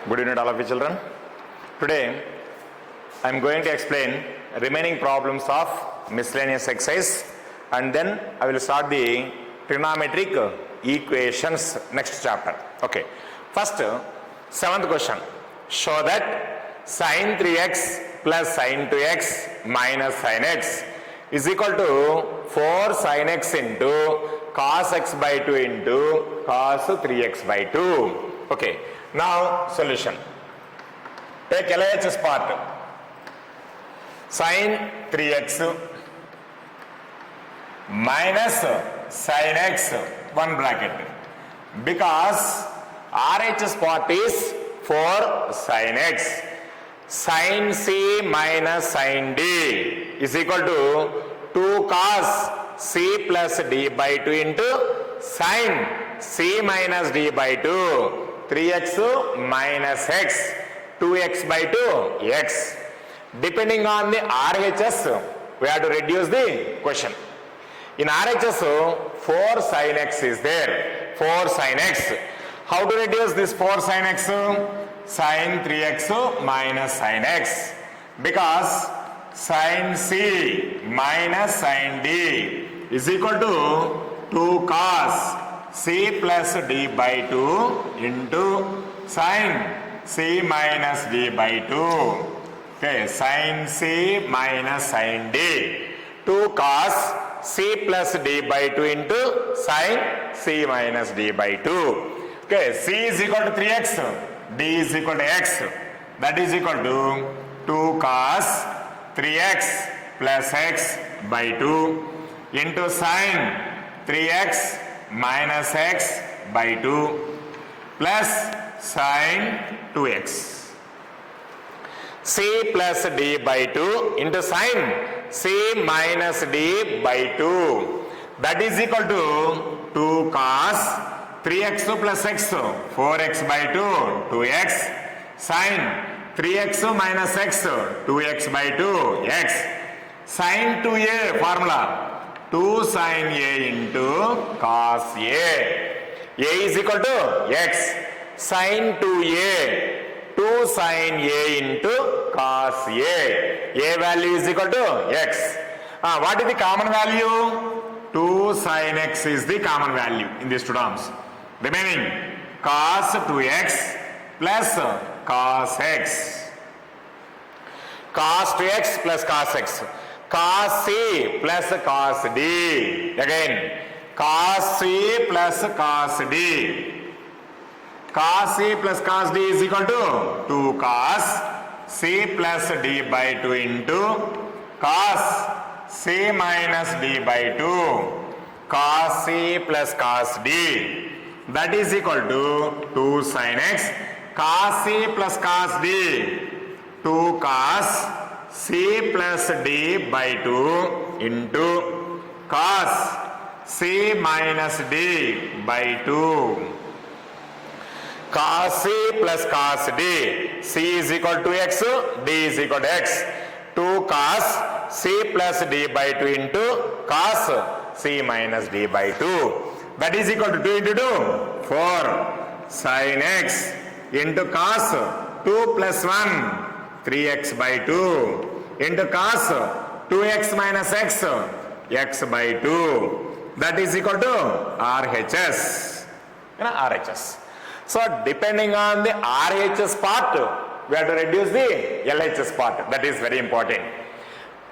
Good evening, all of you children. Today, I am going to explain remaining problems of miscellaneous exercise, and then I will start the trigonometric equations next chapter. Okay. First, seventh question. Show that sin 3x plus sin 2x minus sin x is equal to 4 sin x into cos x by 2 into cos 3x by 2. Okay. Now, solution. Take LHS part. Sin 3x minus sin x, one bracket. Because RHS part is 4 sin x. Sin c minus sin d is equal to 2 cos c plus d by 2 into sin c minus d by 2. 3x minus x, 2x by 2 x. Depending on the RHS, we have to reduce the question. In RHS, 4 sin x is there. 4 sin x. How to reduce this 4 sin x? Sin 3x minus sin x. Because sin c minus sin d is equal to 2 cos c plus d by 2 into sin c minus d by 2. Okay, sin c minus sin d. 2 cos c plus d by 2 into sin c minus d by 2. Okay, c is equal to 3x, d is equal to x. That is equal to 2 cos 3x plus x by 2 into sin 3x minus x by 2 plus sin 2x. c plus d by 2 into sin c minus d by 2. That is equal to 2 cos 3x plus x, 4x by 2, 2x, sin 3x minus x, 2x by 2, x. Sin 2a formula, 2 sin a into cos a. A is equal to x. Sin 2a, 2 sin a into cos a. A value is equal to x. What is the common value? 2 sin x is the common value in these two terms. Remaining cos 2x plus cos x. Cos 2x plus cos x. Cos c plus cos d. Again, cos c plus cos d. Cos c plus cos d is equal to 2 cos c plus d by 2 into cos c minus d by 2. Cos c plus cos d. That is equal to 2 sin x. Cos c plus cos d. 2 cos c plus d by 2 into cos c minus d by 2. Cos c plus cos d. C is equal to x, d is equal to x. 2 cos c plus d by 2 into cos c minus d by 2. That is equal to 2 into 2, 4 sin x into cos 2 plus 1, 3x by 2 into cos 2x minus x, x by 2. That is equal to RHS. RHS. So depending on the RHS part, we have to reduce the LHS part. That is very important.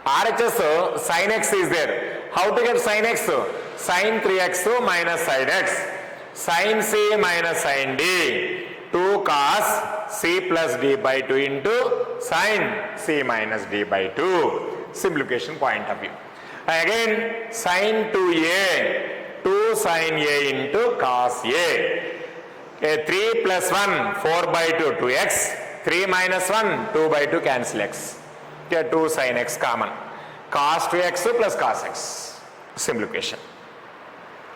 RHS sin x is there. How to get sin x? Sin 3x minus sin x. Sin c minus sin d. 2 cos c plus d by 2 into sin c minus d by 2. Simplification point of view. Again, sin 2a. 2 sin a into cos a. 3 plus 1, 4 by 2, 2x. 3 minus 1, 2 by 2 cancel x. 2 sin x common. Cos 2x plus cos x. Simplification.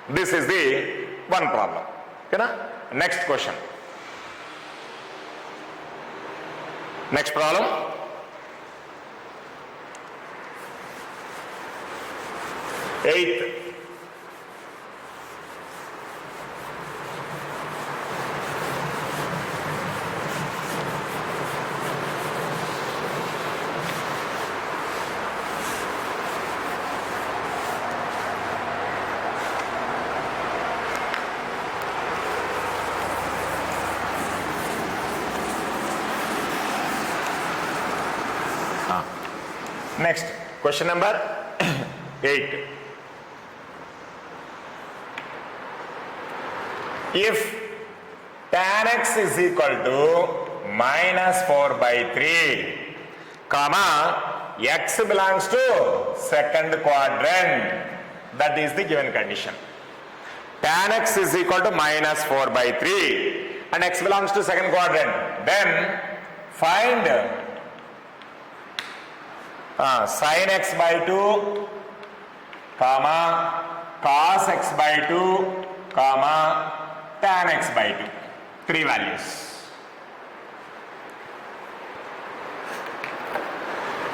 This is the one problem. Okay, na? Next question. Next problem. Eighth. Next, question number 8. If tan x is equal to minus 4 by 3, comma, x belongs to second quadrant, that is the given condition. Tan x is equal to minus 4 by 3 and x belongs to second quadrant. Then find sin x by 2, comma, cos x by 2, comma, tan x by 2. 3 values.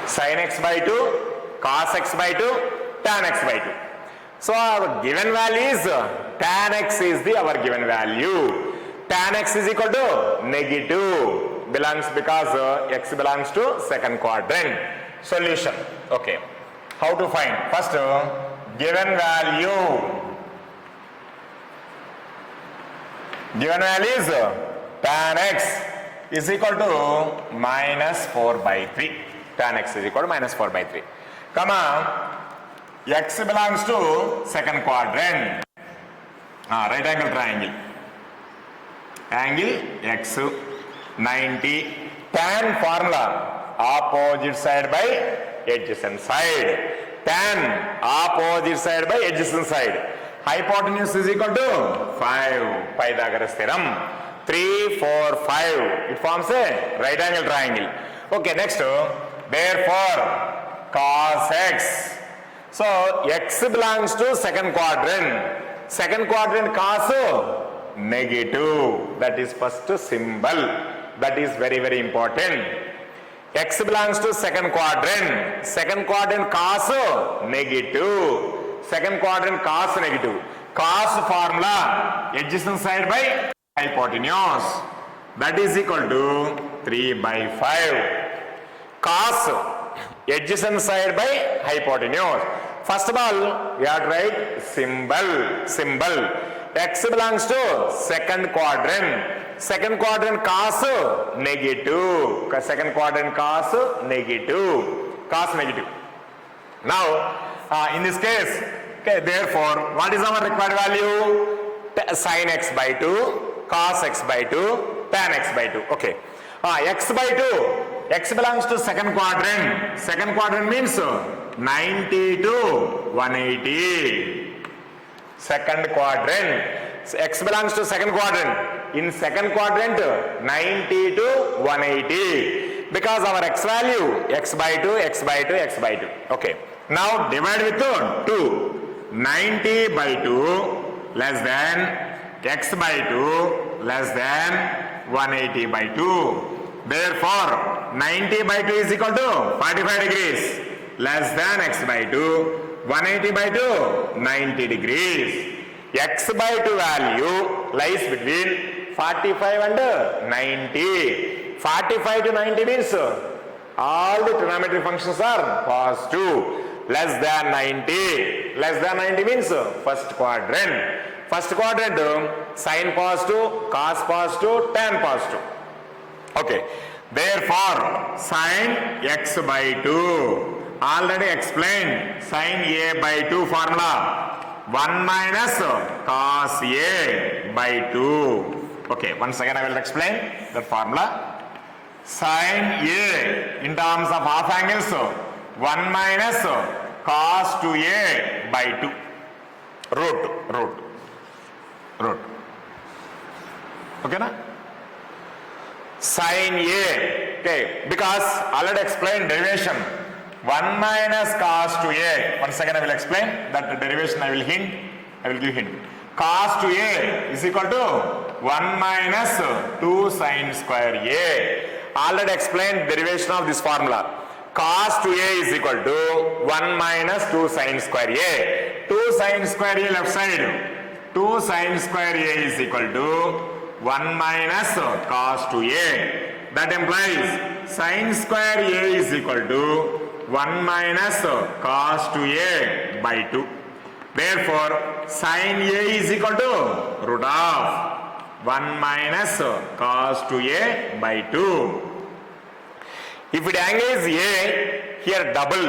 Sin x by 2, cos x by 2, tan x by 2. So our given value is tan x is our given value. Tan x is equal to negative belongs because x belongs to second quadrant. Solution. Okay. How to find? First, given value. Given value is tan x is equal to minus 4 by 3. Tan x is equal to minus 4 by 3. Comma, x belongs to second quadrant. Right angle triangle. Angle x 90. Tan formula. Opposite side by adjacent side. Tan opposite side by adjacent side. Hypotenuse is equal to 5. Pythagoras theorem. 3, 4, 5. It forms a right angle triangle. Okay, next. Therefore, cos x. So, x belongs to second quadrant. Second quadrant cos negative. That is first symbol. That is very, very important. X belongs to second quadrant. Second quadrant cos negative. Second quadrant cos negative. Cos formula adjacent side by hypotenuse. That is equal to 3 by 5. Cos adjacent side by hypotenuse. First of all, we have to write symbol. X belongs to second quadrant. Second quadrant cos negative. Second quadrant cos negative. Cos negative. Now, in this case, okay, therefore, what is our required value? Sin x by 2, cos x by 2, tan x by 2. Okay. X by 2. X belongs to second quadrant. Second quadrant means 90 to 180. Second quadrant. X belongs to second quadrant. In second quadrant, 90 to 180. Because our x value, x by 2, x by 2, x by 2. Okay. Now divide with 2. 90 by 2 less than x by 2 less than 180 by 2. Therefore, 90 by 2 is equal to 45 degrees less than x by 2. 180 by 2, 90 degrees. X by 2 value lies between 45 and 90. 45 to 90 means all the trigonometric functions are positive. Less than 90. Less than 90 means first quadrant. First quadrant, sin positive, cos positive, tan positive. Okay. Therefore, sin x by 2. Already explained sin a by 2 formula. 1 minus cos a by 2. Okay, once again I will explain the formula. Sin a in terms of half angles, 1 minus cos 2a by 2. Root. Okay, na? Sin a. Okay, because already explained derivation. 1 minus cos 2a. Once again I will explain that the derivation I will give hint. Cos 2a is equal to 1 minus 2 sin square a. Already explained derivation of this formula. Cos 2a is equal to 1 minus 2 sin square a. 2 sin square a left side. 2 sin square a is equal to 1 minus cos 2a. That implies sin square a is equal to 1 minus cos 2a by 2. Therefore, sin a is equal to root of 1 minus cos 2a by 2. If it angle is A, here double.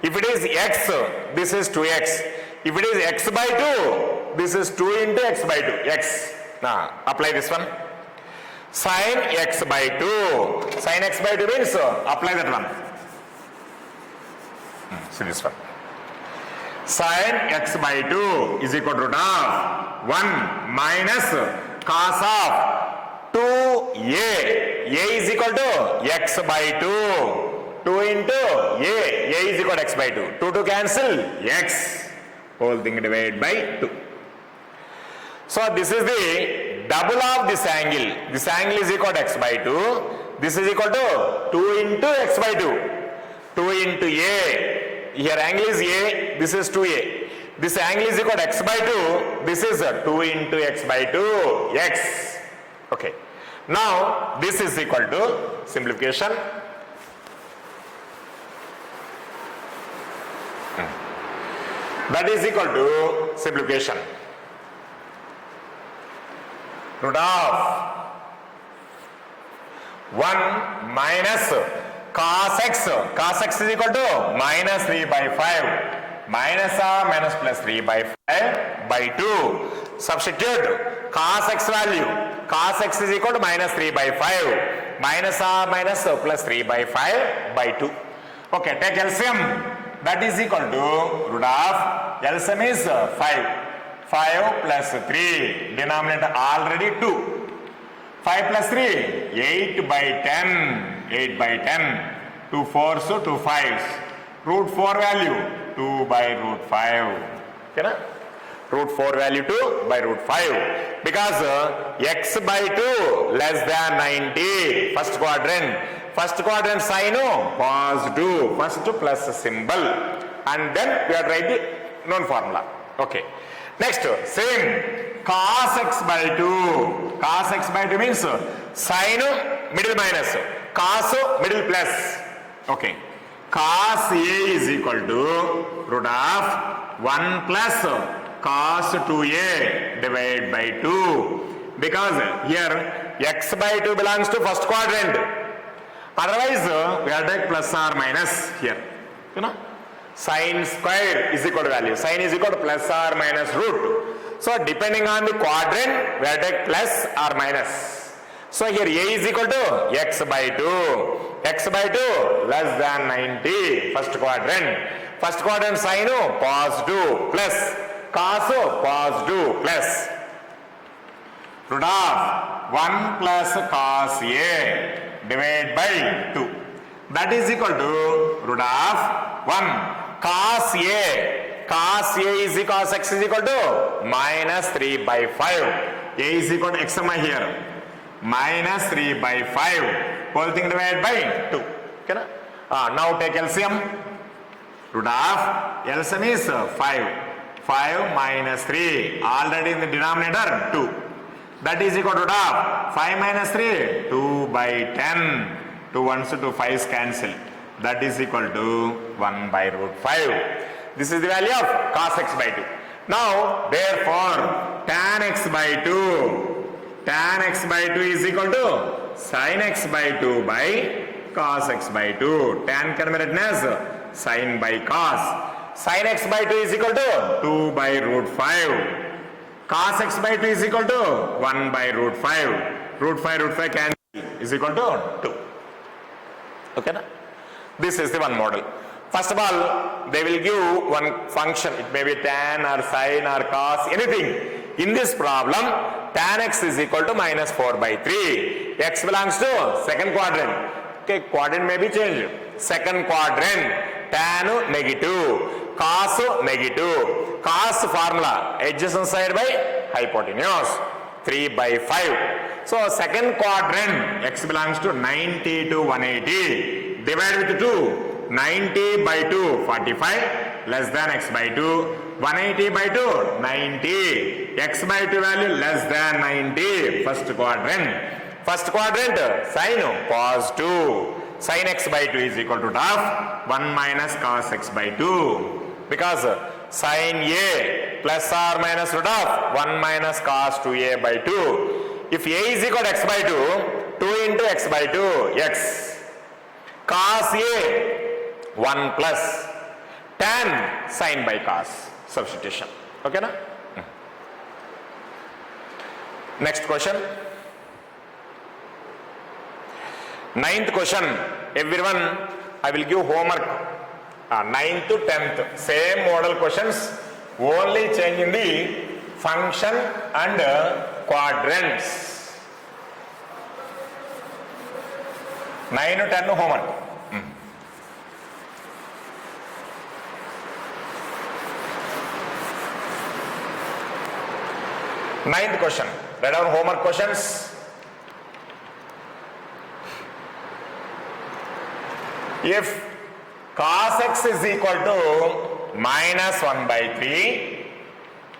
If it is X, this is 2X. If it is X by 2, this is 2 into X by 2, X. Now, apply this one. Sin X by 2. Sin X by 2 means, apply that one. See this one. Sin X by 2 is equal to root of 1 minus cos of 2A. A is equal to X by 2. 2 into A. A is equal to X by 2. 2 to cancel X. Whole thing divided by 2. So this is the double of this angle. This angle is equal to X by 2. This is equal to 2 into X by 2. 2 into A. Here angle is A. This is 2A. This angle is equal to X by 2. This is 2 into X by 2. X. Okay. Now this is equal to simplification. That is equal to simplification. Root of 1 minus cos x. Cos x is equal to minus 3 by 5. Minus or minus plus 3 by 5 by 2. Substitute cos x value. Cos x is equal to minus 3 by 5. Minus or minus plus 3 by 5 by 2. Okay, take LCM. That is equal to root of LCM is 5. 5 plus 3. Denominator already 2. 5 plus 3. 8 by 10. 8 by 10. 2 4s, so 2 5s. Root 4 value 2 by root 5. Okay, root 4 value 2 by root 5. Because x by 2 less than 90. First quadrant. First quadrant sign positive. First plus symbol. And then we are write the known formula. Okay. Next, same. Cos x by 2. Cos x by 2 means sin middle minus. Cos middle plus. Okay. Cos A is equal to root of 1 plus cos 2A divided by 2. Because here x by 2 belongs to first quadrant. Otherwise, we have to take plus or minus here. You know, sin square is equal to value. Sin is equal to plus or minus root. So, depending on the quadrant, we have to take plus or minus. So, here A is equal to x by 2. X by 2 less than 90. First quadrant. First quadrant sin positive plus cos positive plus root of 1 plus cos A divided by 2. That is equal to root of 1 cos A. Cos A is equal to x is equal to minus 3 by 5. A is equal to x here. Minus 3 by 5. Whole thing divided by 2. Okay, now take LCM. Root of LCM is 5. 5 minus 3. Already in the denominator 2. That is equal to root of 5 minus 3. 2 by 10. 2 1s to 5's cancel. That is equal to 1 by root 5. This is the value of cos x by 2. Now, therefore, tan x by 2. Tan x by 2 is equal to sin x by 2 by cos x by 2. Tan can be written as sin by cos. Sin x by 2 is equal to 2 by root 5. Cos x by 2 is equal to 1 by root 5. Root 5 cancel is equal to 2. Okay, na? This is the one model. First of all, they will give one function. It may be tan or sin or cos, anything. In this problem, tan x is equal to minus 4 by 3. X belongs to second quadrant. Okay, quadrant may be changed. Second quadrant, tan negative, cos negative. Cos formula, adjacent side by hypotenuse, 3 by 5. So, second quadrant, x belongs to 90 to 180. Divide with 2. 90 by 2, 45, less than x by 2. 180 by 2, 90. X by 2 value less than 90. First quadrant. First quadrant, sin positive. Sin x by 2 is equal to half 1 minus cos x by 2. Because sin A plus or minus root of 1 minus cos 2A by 2. If A is equal to x by 2, 2 into x by 2, x. cos A 1 plus tan sin by cos. Substitution. Okay na? Next question. Ninth question. Everyone, I will give homework. 9th to 10th. Same model questions. Only change in the function and quadrants. 9 to 10 homework. Ninth question. Write down homework questions. If cos x is equal to minus 1 by 3,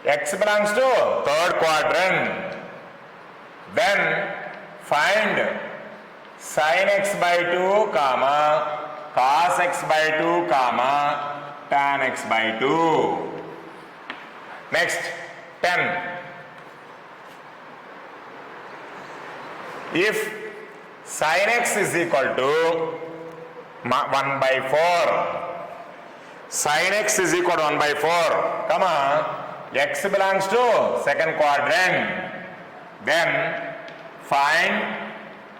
x belongs to third quadrant, then find sin x by 2 comma cos x by 2 comma tan x by 2. Next, 10. If sin x is equal to 1 by 4, sin x is equal to 1 by 4, comma, x belongs to second quadrant, then find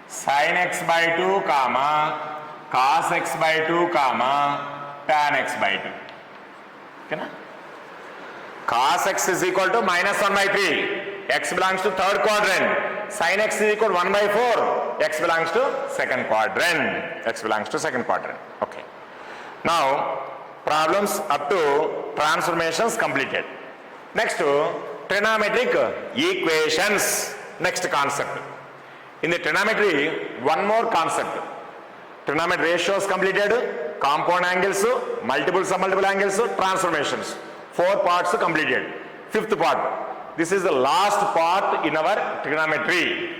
sin x by 2, comma, cos x by 2, comma, tan x by 2. Okay, na? Cos x is equal to minus 1 by 3, x belongs to third quadrant. Sin x is equal to 1 by 4, x belongs to second quadrant. X belongs to second quadrant. Okay. Now, problems up to transformations completed. Next to trigonometric equations. Next concept. In the trigonometry, one more concept. Trigonometry ratios completed, compound angles, multiple submultiple angles, transformations. 4 parts completed. 5th part. This is the last part in our trigonometry.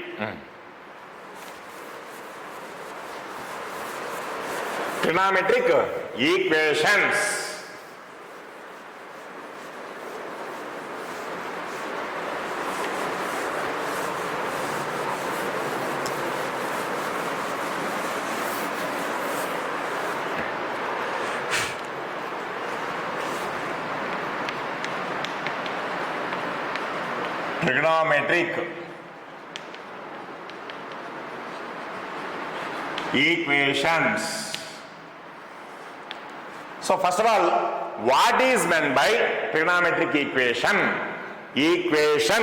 Trigonometric equations. Trigonometric equations. So first of all, what is meant by trigonometric equation? Equation,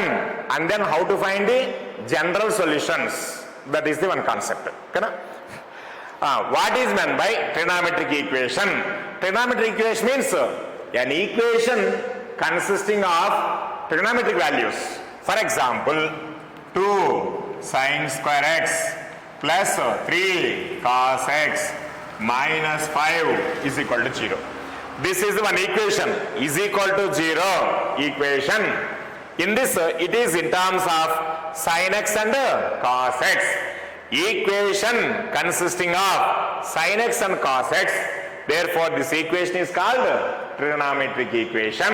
and then how to find the general solutions. That is the one concept. Okay, what is meant by trigonometric equation? Trigonometric equation means an equation consisting of trigonometric values. For example, 2 sin square x plus 3 cos x minus 5 is equal to 0. This is one equation, is equal to 0 equation. In this, it is in terms of sin x and cos x. Equation consisting of sin x and cos x. Therefore, this equation is called trigonometric equation.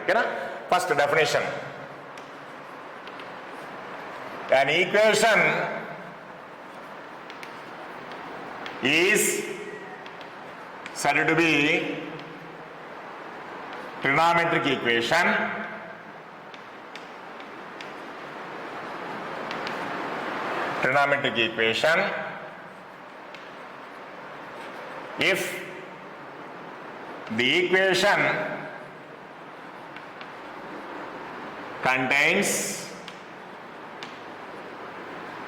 Okay, first definition. An equation is said to be trigonometric equation if the equation contains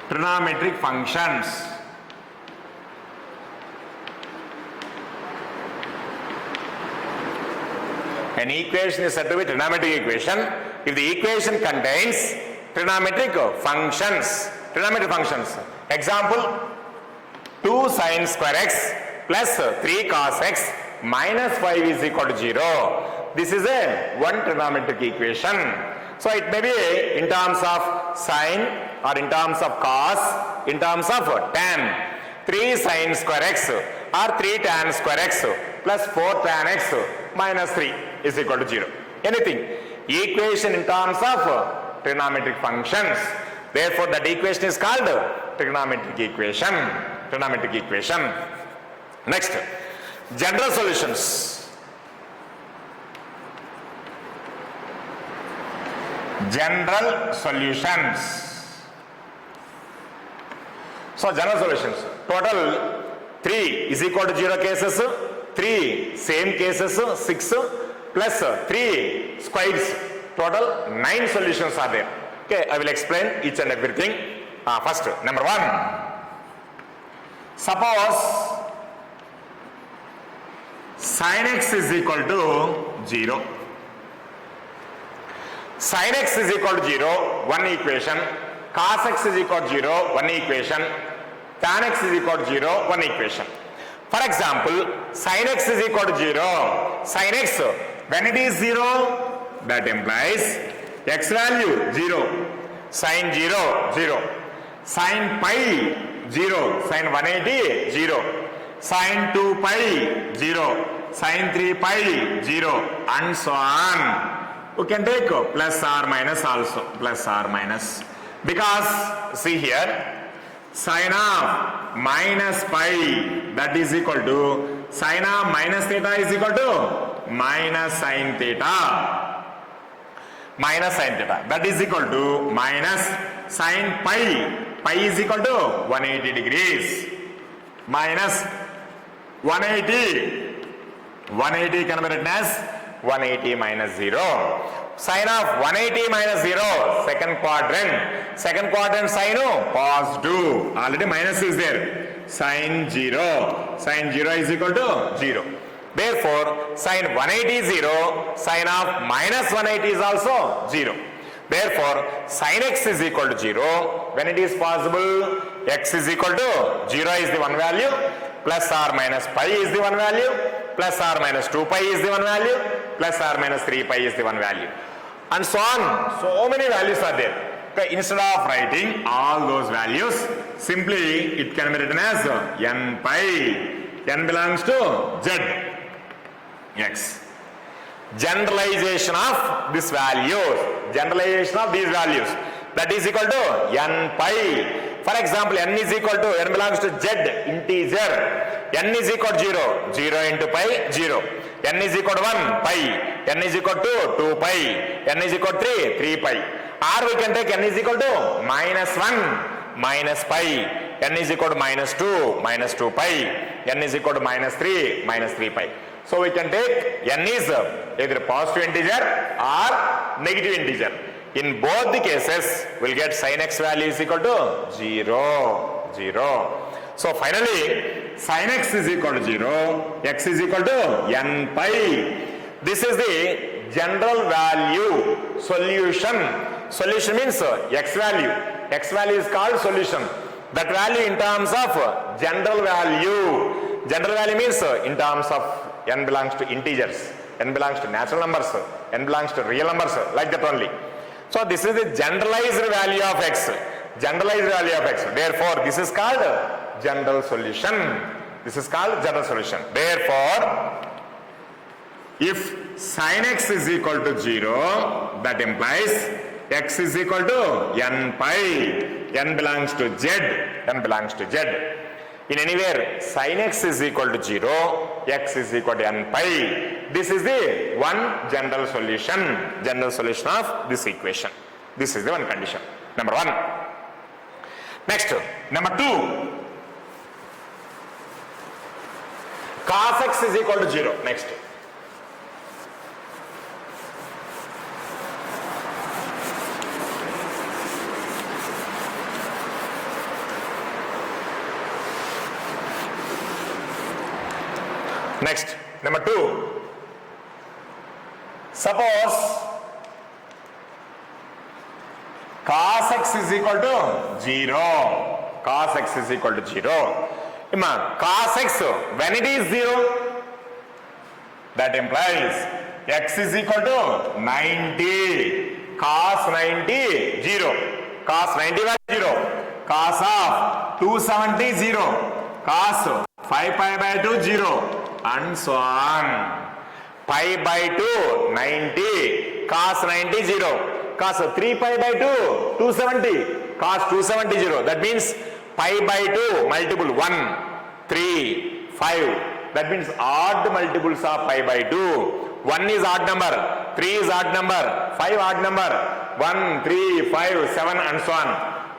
trigonometric functions. An equation is said to be trigonometric equation if the equation contains trigonometric functions. Trigonometric functions. Example, 2 sin square x plus 3 cos x minus 5 is equal to 0. This is a one trigonometric equation. So it may be in terms of sine or in terms of cos, in terms of tan. 3 sin square x or 3 tan square x plus 4 tan x minus 3 is equal to 0. Anything. Equation in terms of trigonometric functions. Therefore, that equation is called trigonometric equation. Trigonometric equation. Next, general solutions. General solutions. So general solutions, total 3 is equal to 0 cases, 3 same cases, 6 plus 3 squares, total 9 solutions are there. Okay, I will explain each and everything. First, number 1, suppose sin x is equal to 0. Sin x is equal to 0, one equation. Cos x is equal to 0, one equation. Tan x is equal to 0, one equation. For example, sin x is equal to 0. Sin x, when it is 0, that implies x value 0. Sin 0, 0. Sin pi 0. Sin 180, 0. Sin 2 pi 0. Sin 3 pi 0, and so on. We can take plus or minus also, plus or minus, because see here, sin of minus pi, that is equal to sin of minus theta is equal to minus sin theta. Minus sin theta, that is equal to minus sin pi. Pi is equal to 180 degrees. Minus 180. 180 can be written as 180 minus 0. Sin of 180 minus 0, second quadrant. Second quadrant sin positive. Already minus is there. Sin 0. Sin 0 is equal to 0. Therefore, sin 180 is 0. Sin of minus 180 is also 0. Therefore, sin x is equal to 0. When it is possible, x is equal to 0 is the one value. Plus or minus pi is the one value. Plus or minus 2 pi is the one value. Plus or minus 3 pi is the one value. And so on. So many values are there. Okay, instead of writing all those values, simply it can be written as n pi. N belongs to z. X. Generalization of this values. Generalization of these values. That is equal to n pi. For example, n is equal to, n belongs to z, integer. N is equal to 0. 0 into pi, 0. N is equal to 1, pi. N is equal to 2 pi. N is equal to 3 pi. Or we can take n is equal to minus 1, minus pi. N is equal to minus 2 pi. N is equal to minus 3 pi. So we can take n is either positive integer or negative integer. In both the cases, we'll get sin x value is equal to 0, 0. So finally, sin x is equal to 0, x is equal to n pi. This is the general value solution. Solution means x value. X value is called solution. That value in terms of general value. General value means in terms of n belongs to integers, n belongs to natural numbers, n belongs to real numbers, like that only. So this is the generalized value of x. Generalized value of x. Therefore, this is called general solution. This is called general solution. Therefore, if sin x is equal to 0, that implies x is equal to n pi. N belongs to z. N belongs to z. In anywhere, sin x is equal to 0, x is equal to n pi. This is the one general solution of this equation. This is the one condition. Number 1. Next, number 2. Cos x is equal to 0. Next. Next, number 2. Suppose cos x is equal to 0. Cos x is equal to 0. Cos x, when it is 0, that implies x is equal to 90. Cos 90, 0. Cos 90 by 0. Cos of 270, 0. Cos 5 pi by 2, 0. And so on. Pi by 2, 90. Cos 90, 0. Cos 3 pi by 2, 270. Cos 270, 0. That means pi by 2 multiple 1, 3, 5. That means odd multiples of pi by 2. 1 is odd number, 3 is odd number, 5 odd number, 1, 3, 5, 7 and so on.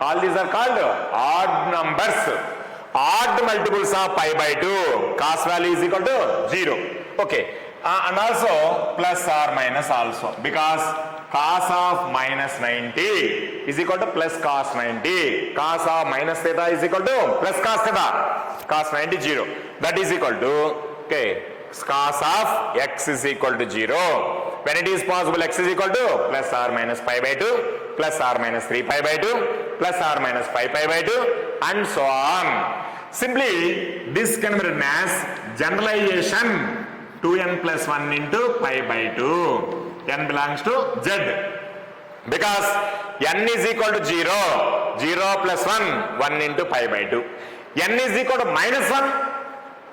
All these are called odd numbers. Odd multiples of pi by 2. Cos value is equal to 0. Okay. And also plus or minus also, because cos of minus 90 is equal to plus cos 90. Cos of minus theta is equal to plus cos theta. Cos 90 0. That is equal to, okay, cos of x is equal to 0. When it is possible, x is equal to plus or minus pi by 2, plus or minus 3 pi by 2, plus or minus 5 pi by 2, and so on. Simply, this can be written as generalization 2n plus 1 into pi by 2. N belongs to z. Because n is equal to 0, 0 plus 1, 1 into pi by 2. N is equal to minus 1,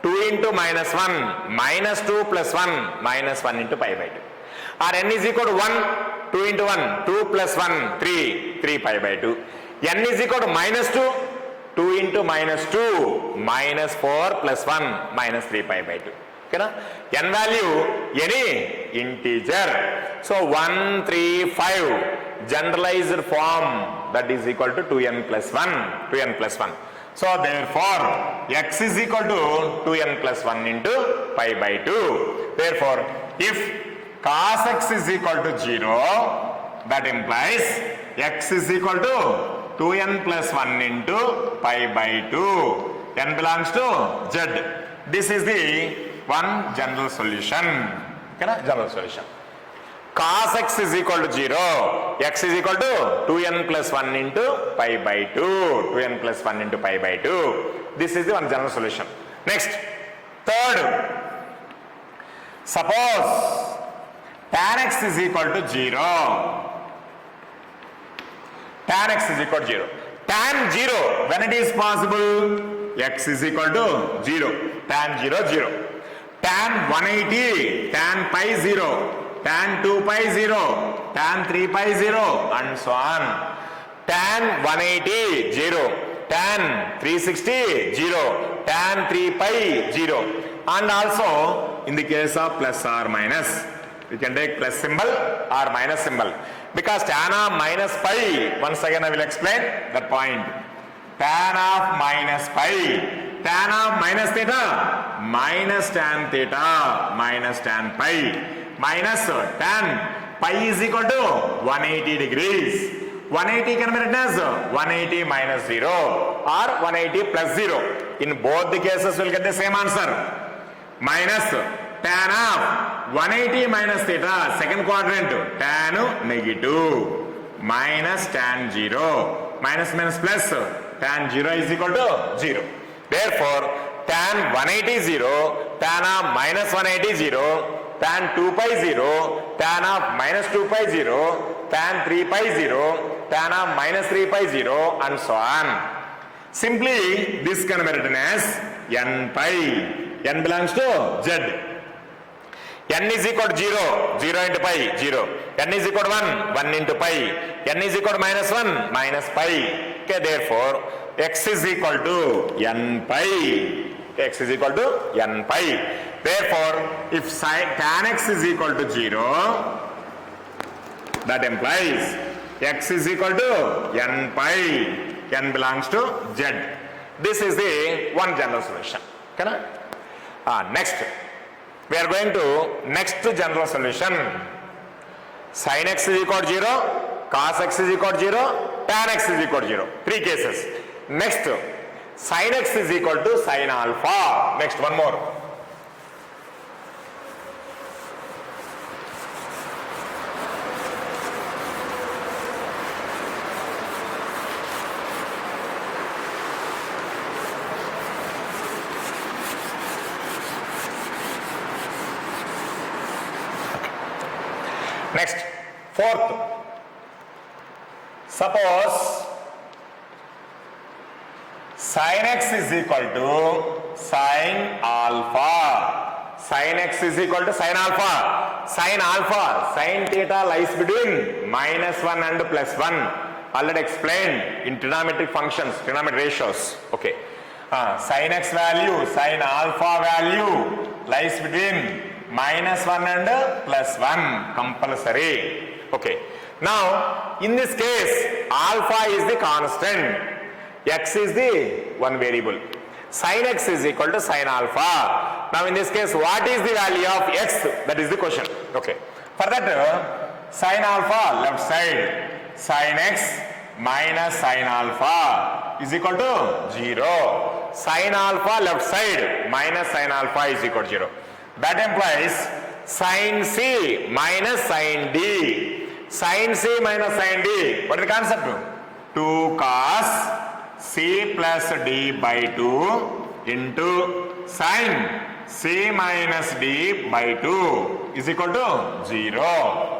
2 into minus 1, minus 2 plus 1, minus 1 into pi by 2. Or n is equal to 1, 2 into 1, 2 plus 1, 3, 3 pi by 2. N is equal to minus 2, 2 into minus 2, minus 4 plus 1, minus 3 pi by 2. Okay, na? N value any integer. So 1, 3, 5 generalized form, that is equal to 2n plus 1, 2n plus 1. So therefore x is equal to 2n plus 1 into pi by 2. Therefore if cos x is equal to 0, that implies x is equal to 2n plus 1 into pi by 2. N belongs to z. This is the one general solution. Okay, na? General solution. Cos x is equal to 0, x is equal to 2n plus 1 into pi by 2, 2n plus 1 into pi by 2. This is the one general solution. Next, third, suppose tan x is equal to 0. Tan x is equal to 0. Tan 0, when it is possible, x is equal to 0. Tan 0, 0. Tan 180, tan pi 0, tan 2 pi 0, tan 3 pi 0, and so on. Tan 180, 0. Tan 360, 0. Tan 3 pi, 0. And also, in the case of plus or minus, we can take plus symbol or minus symbol. Because tan of minus pi, once again I will explain that point. Tan of minus pi, tan of minus theta, minus tan theta, minus tan pi, minus tan pi is equal to 180 degrees. 180 can be written as 180 minus 0 or 180 plus 0. In both the cases we will get the same answer. Minus tan of 180 minus theta, second quadrant, tan negative, minus tan 0, minus minus plus, tan 0 is equal to 0. Therefore, tan 180 0, tan of minus 180 0, tan 2 pi 0, tan of minus 2 pi 0, tan 3 pi 0, tan of minus 3 pi 0, and so on. Simply, this can be written as n pi. N belongs to z. N is equal to 0, 0 into pi, 0. N is equal to 1, 1 into pi. N is equal to minus 1, minus pi. Okay, therefore, x is equal to n pi. X is equal to n pi. Therefore, if tan x is equal to 0, that implies x is equal to n pi. N belongs to z. This is the one general solution. Okay? Next, we are going to next general solution. Sin x is equal to 0, cos x is equal to 0, tan x is equal to 0. Three cases. Next, sin x is equal to sin alpha. Next, one more. Next, fourth, suppose sin x is equal to sin alpha. Sin x is equal to sin alpha. Sin alpha, sin theta lies between minus 1 and plus 1. Already explained in trigonometric functions, trigonometric ratios. Okay. sin x value, sin alpha value lies between -1 and +1 compulsory. Okay. Now in this case alpha is the constant, x is the one variable, sin x is equal to sin alpha. Now in this case what is the value of x? That is the question. Okay. For that sin alpha left side, sin x minus sin alpha is equal to 0. Sin alpha left side minus sin alpha is equal to 0. That implies sin c minus sin d. Sin c minus sin d, what is the concept? 2 cos c plus d by 2 into sin c minus d by 2 is equal to 0.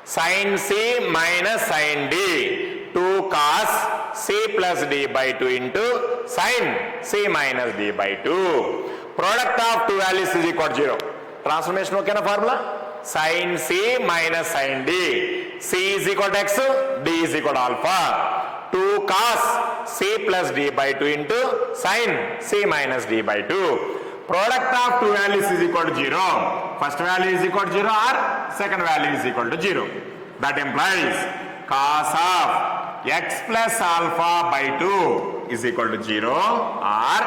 Sin c minus sin d, 2 cos c plus d by 2 into sin c minus d by 2. Product of two values is equal to 0. Transformation okay na formula? Sin c minus sin d. C is equal to x, d is equal to alpha. 2 cos c plus d by 2 into sin c minus d by 2. Product of two values is equal to 0. First value is equal to 0 or second value is equal to 0. That implies cos of x plus alpha by 2 is equal to 0 or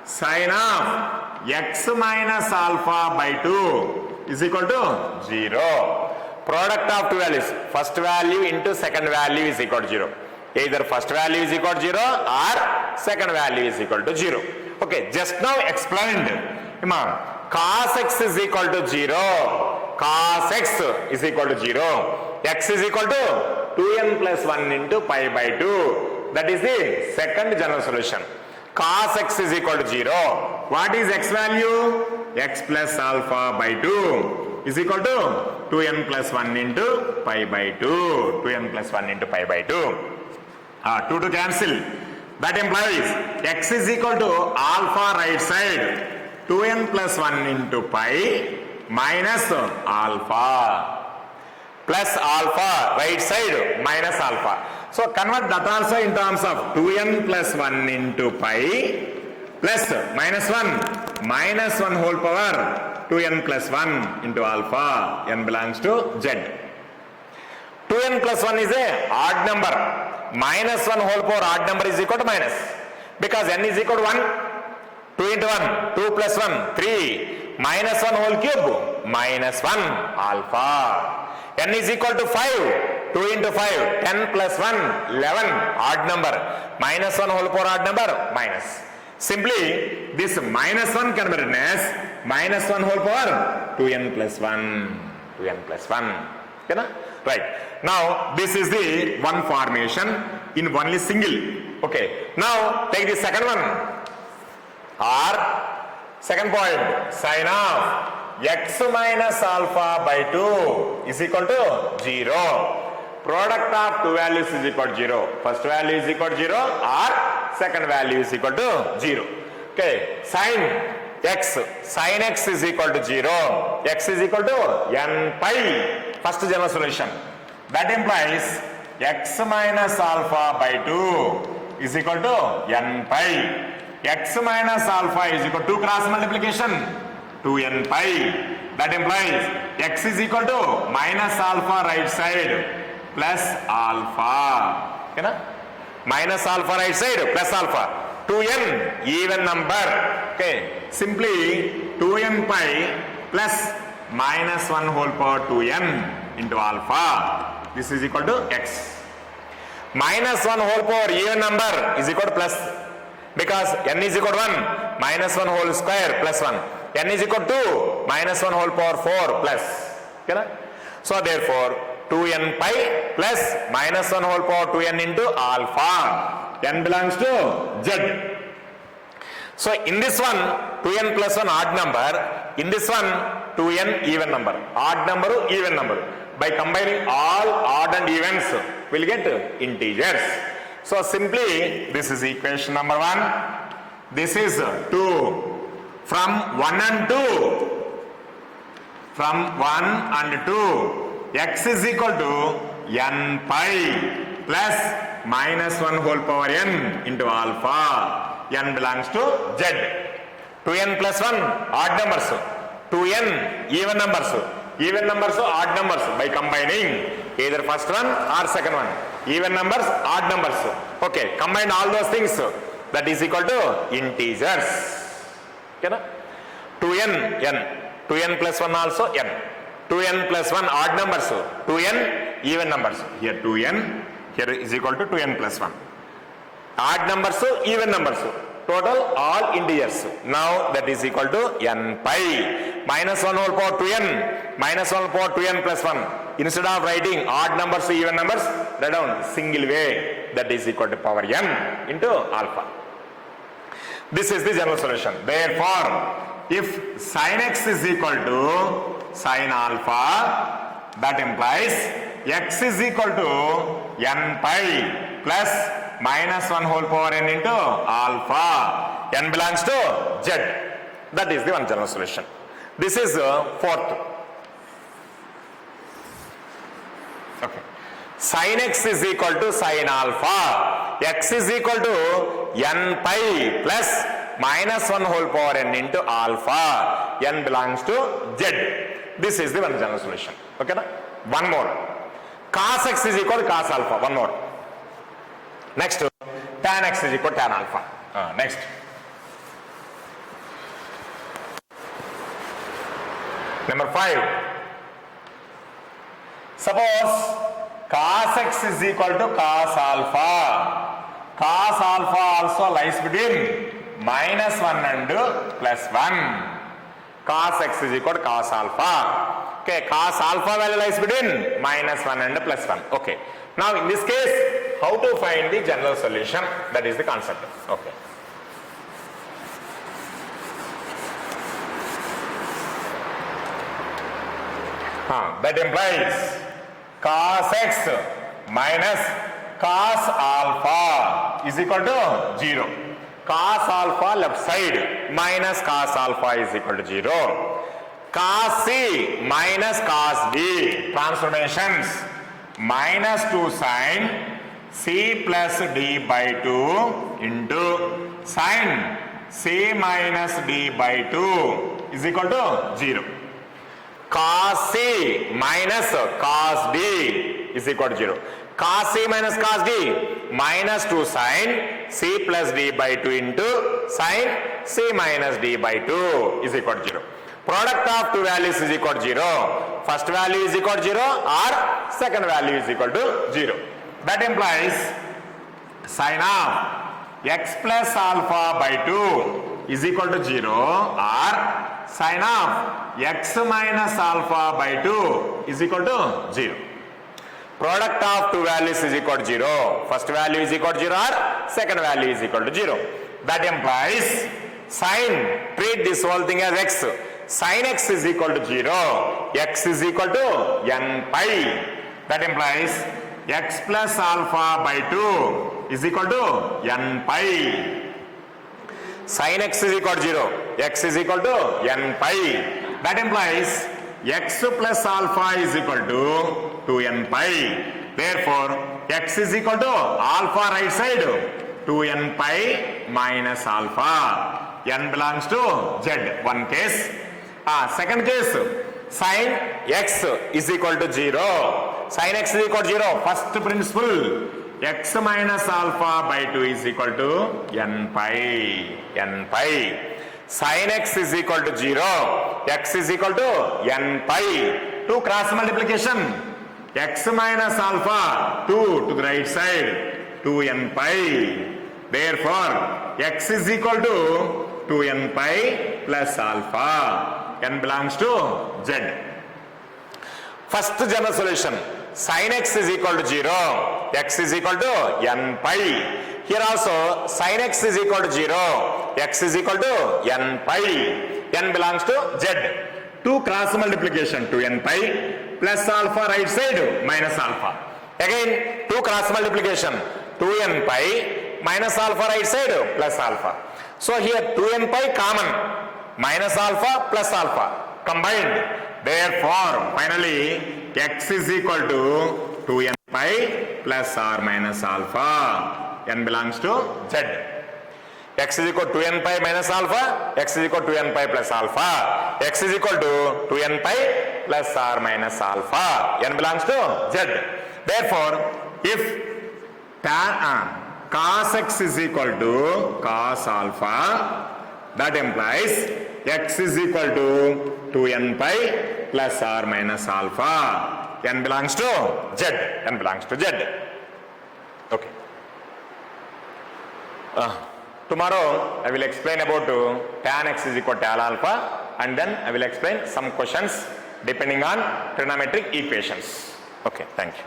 sin of x minus alpha by 2 is equal to 0. Product of two values, first value into second value is equal to 0. Either first value is equal to 0 or second value is equal to 0. Okay, just now explained. Cos x is equal to 0. Cos x is equal to 0. X is equal to 2n plus 1 into pi by 2. That is the second general solution. Cos x is equal to 0. What is x value? X plus alpha by 2 is equal to 2n plus 1 into pi by 2. 2n plus 1 into pi by 2. 2 to cancel. That implies x is equal to alpha right side, 2n plus 1 into pi minus alpha, plus alpha right side minus alpha. So convert that also in terms of 2n plus 1 into pi plus minus 1 minus 1 whole power 2n plus 1 into alpha. N belongs to z. 2n plus 1 is a odd number. Minus 1 whole power odd number is equal to minus. Because n is equal to 1. 2 into 1, 2 plus 1, 3. Minus 1 whole cube, minus 1 alpha. N is equal to 5. 2 into 5, 10 plus 1, 11. Odd number. Minus 1 whole power odd number, minus. Simply, this minus 1 can be written as minus 1 whole power 2n plus 1. 2n plus 1. Okay, na? Right. Now, this is the one formation in only single. Okay. Now, take the second one. Or, second point, sin of x minus alpha by 2 is equal to 0. Product of two values is equal to 0. First value is equal to 0 or second value is equal to 0. Okay. Sin x is equal to 0. X is equal to n pi. First general solution. That implies x minus alpha by 2 is equal to n pi. X minus alpha is equal to 2 cross multiplication, 2n pi. That implies x is equal to minus alpha right side plus alpha. Okay, na? Minus alpha right side plus alpha. 2n even number. Okay. Simply 2n pi plus minus 1 whole power 2n into alpha. This is equal to x. Minus 1 whole power even number is equal to plus. Because n is equal to 1, minus 1 whole square plus 1. N is equal to 2, minus 1 whole power 4 plus. Okay, na? So therefore, 2n pi plus minus 1 whole power 2n into alpha. N belongs to z. So in this one, 2n plus 1 odd number. In this one, 2n even number. Odd number, even number. By combining all odd and evens, we'll get integers. So simply, this is equation number 1. This is 2. From 1 and 2. From 1 and 2. X is equal to n pi plus minus 1 whole power n into alpha. n belongs to z. 2n plus 1 odd numbers, 2n even numbers, odd numbers by combining either first one or second one. Even numbers, odd numbers. Okay, combine all those things, that is equal to integers. Okay, na? 2n, n. 2n plus 1 also n. 2n plus 1 odd numbers, 2n even numbers. Here 2n, here is equal to 2n plus 1. Odd numbers, even numbers. Total all integers. Now that is equal to n pi. Minus 1 whole power 2n. Minus 1 power 2n plus 1. Instead of writing odd numbers, even numbers, write down single way. That is equal to power n into alpha. This is the general solution. Therefore, if sin x is equal to sin alpha, that implies x is equal to n pi plus minus 1 whole power n into alpha. N belongs to z. That is the one general solution. This is fourth. Okay. Sin x is equal to sin alpha. X is equal to n pi plus minus 1 whole power n into alpha. N belongs to z. This is the one general solution. Okay, na? One more. Cos x is equal to cos alpha. One more. Next, tan x is equal to tan alpha. Next. Number 5. Suppose cos x is equal to cos alpha. Cos alpha also lies between minus 1 and plus 1. Cos x is equal to cos alpha. Okay, cos alpha value lies between minus 1 and plus 1. Okay. Now in this case, how to find the general solution? That is the concept. Okay. That implies cos x minus cos alpha is equal to 0. Cos alpha left side minus cos alpha is equal to 0. Cos c minus cos d transformations. Minus 2 sin c plus d by 2 into sin c minus d by 2 is equal to 0. Cos c minus cos d is equal to 0. Cos c minus cos d minus 2 sin c plus d by 2 into sin c minus d by 2 is equal to 0. Product of two values is equal to 0. First value is equal to 0 or second value is equal to 0. That implies sin of x plus alpha by 2 is equal to 0 or sin of x minus alpha by 2 is equal to 0. Product of two values is equal to 0. First value is equal to 0 or second value is equal to 0. That implies sin, treat this whole thing as x. Sin x is equal to 0. X is equal to n pi. That implies x plus alpha by 2 is equal to n pi. Sin x is equal to 0. X is equal to n pi. That implies x plus alpha is equal to 2n pi. Therefore, x is equal to alpha right side 2n pi minus alpha. N belongs to z. One case. Second case, sin x is equal to 0. Sin x is equal to 0. First principle, x minus alpha by 2 is equal to n pi. N pi. Sin x is equal to 0. X is equal to n pi. 2 cross multiplication. X minus alpha 2 to the right side 2n pi. Therefore, x is equal to 2n pi plus alpha. N belongs to z. First general solution, sin x is equal to 0, x is equal to n pi. Here also sin x is equal to 0, x is equal to n pi. N belongs to z. 2 cross multiplication 2n pi plus alpha right side minus alpha. Again 2 cross multiplication 2n pi minus alpha right side plus alpha. So here 2n pi common, minus alpha plus alpha combined. Therefore, finally, x is equal to 2n pi plus or minus alpha. N belongs to z. x is equal to 2n pi minus alpha, x is equal to 2n pi plus alpha, x is equal to 2n pi plus or minus alpha. N belongs to z. Therefore, if cos x is equal to cos alpha, that implies x is equal to 2n pi plus or minus alpha. N belongs to z. N belongs to z. Okay. Tomorrow I will explain about tan x is equal to tan alpha, and then I will explain some questions depending on trigonometric equations. Okay, thank you.